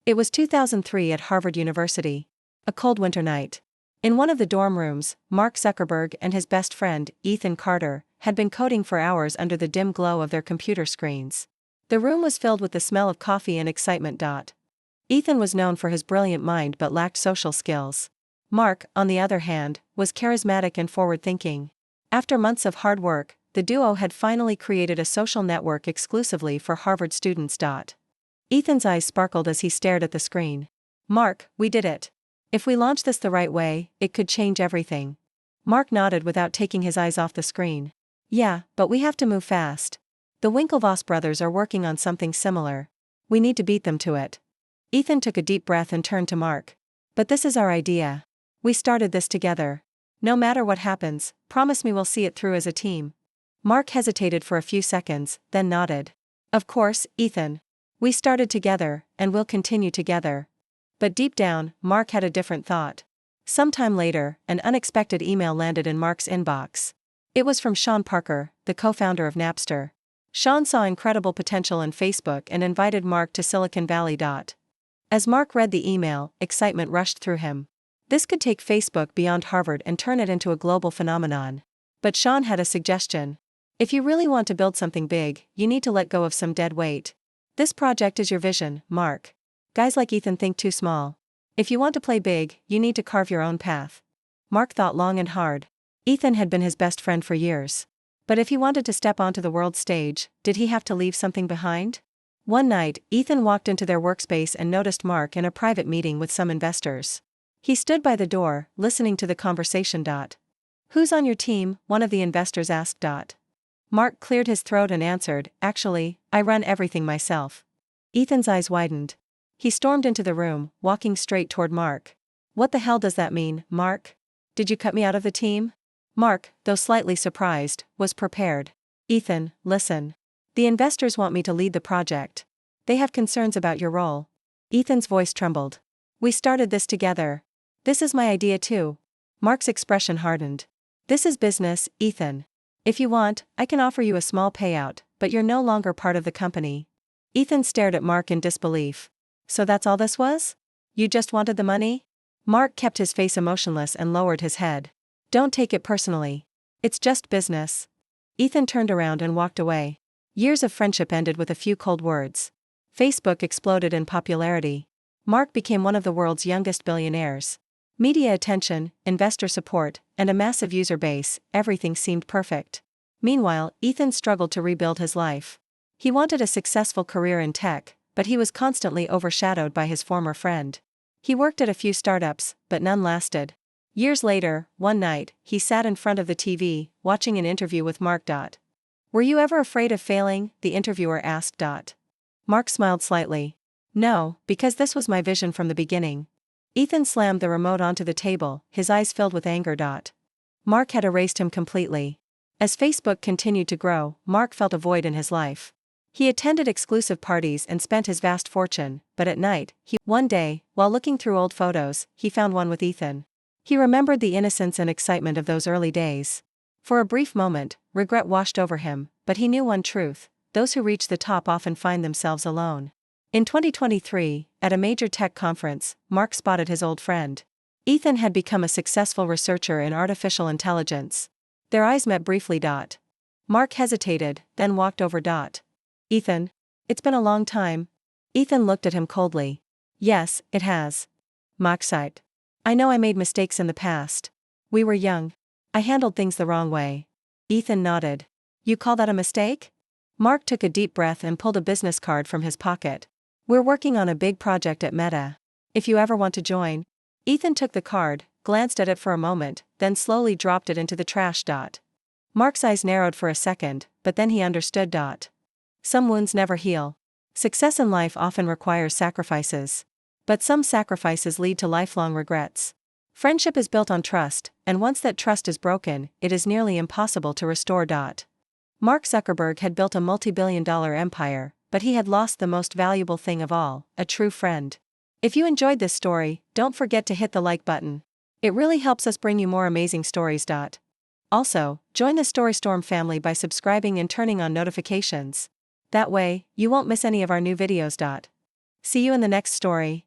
It was 2003 at Harvard University. A cold winter night. In one of the dorm rooms, Mark Zuckerberg and his best friend, Ethan Carter, had been coding for hours under the dim glow of their computer screens. The room was filled with the smell of coffee and excitement. Ethan was known for his brilliant mind but lacked social skills. Mark, on the other hand, was charismatic and forward-thinking. After months of hard work, the duo had finally created a social network exclusively for Harvard students. Ethan's eyes sparkled as he stared at the screen. "Mark, we did it. If we launch this the right way, it could change everything." Mark nodded without taking his eyes off the screen. "Yeah, but we have to move fast. The Winklevoss brothers are working on something similar. We need to beat them to it." Ethan took a deep breath and turned to Mark. "But this is our idea. We started this together. No matter what happens, promise me we'll see it through as a team." Mark hesitated for a few seconds, then nodded. "Of course, Ethan. We started together, and we'll continue together." But deep down, Mark had a different thought. Sometime later, an unexpected email landed in Mark's inbox. It was from Sean Parker, the co-founder of Napster. Sean saw incredible potential in Facebook and invited Mark to Silicon Valley. As Mark read the email, excitement rushed through him. This could take Facebook beyond Harvard and turn it into a global phenomenon. But Sean had a suggestion. "If you really want to build something big, you need to let go of some dead weight. This project is your vision, Mark. Guys like Ethan think too small. If you want to play big, you need to carve your own path." Mark thought long and hard. Ethan had been his best friend for years. But if he wanted to step onto the world stage, did he have to leave something behind? One night, Ethan walked into their workspace and noticed Mark in a private meeting with some investors. He stood by the door, listening to the conversation. "Who's on your team?" one of the investors asked. Mark cleared his throat and answered, "Actually, I run everything myself." Ethan's eyes widened. He stormed into the room, walking straight toward Mark. "What the hell does that mean, Mark? Did you cut me out of the team?" Mark, though slightly surprised, was prepared. "Ethan, listen. The investors want me to lead the project. They have concerns about your role." Ethan's voice trembled. "We started this together. This is my idea too." Mark's expression hardened. "This is business, Ethan. If you want, I can offer you a small payout, but you're no longer part of the company." Ethan stared at Mark in disbelief. "So that's all this was? You just wanted the money?" Mark kept his face emotionless and lowered his head. "Don't take it personally. It's just business." Ethan turned around and walked away. Years of friendship ended with a few cold words. Facebook exploded in popularity. Mark became one of the world's youngest billionaires. Media attention, investor support, and a massive user base, everything seemed perfect. Meanwhile, Ethan struggled to rebuild his life. He wanted a successful career in tech, but he was constantly overshadowed by his former friend. He worked at a few startups, but none lasted. Years later, one night, he sat in front of the TV, watching an interview with Mark. "Were you ever afraid of failing?" the interviewer asked. Mark smiled slightly. "No, because this was my vision from the beginning." Ethan slammed the remote onto the table, his eyes filled with anger. Mark had erased him completely. As Facebook continued to grow, Mark felt a void in his life. He attended exclusive parties and spent his vast fortune, but at night, one day, while looking through old photos, he found one with Ethan. He remembered the innocence and excitement of those early days. For a brief moment, regret washed over him, but he knew one truth: those who reach the top often find themselves alone. In 2023, at a major tech conference, Mark spotted his old friend. Ethan had become a successful researcher in artificial intelligence. Their eyes met briefly. Mark hesitated, then walked over. "Ethan, it's been a long time." Ethan looked at him coldly. "Yes, it has. Mark sighed. "I know I made mistakes in the past. We were young. I handled things the wrong way." Ethan nodded. "You call that a mistake?" Mark took a deep breath and pulled a business card from his pocket. "We're working on a big project at Meta. If you ever want to join." Ethan took the card, glanced at it for a moment, then slowly dropped it into the trash. Mark's eyes narrowed for a second, but then he understood. Some wounds never heal. Success in life often requires sacrifices. But some sacrifices lead to lifelong regrets. Friendship is built on trust, and once that trust is broken, it is nearly impossible to restore. Mark Zuckerberg had built a multi-billion-dollar empire, but he had lost the most valuable thing of all, a true friend. If you enjoyed this story, don't forget to hit the like button. It really helps us bring you more amazing stories. Also, join the Storystorm family by subscribing and turning on notifications. That way, you won't miss any of our new videos. See you in the next story.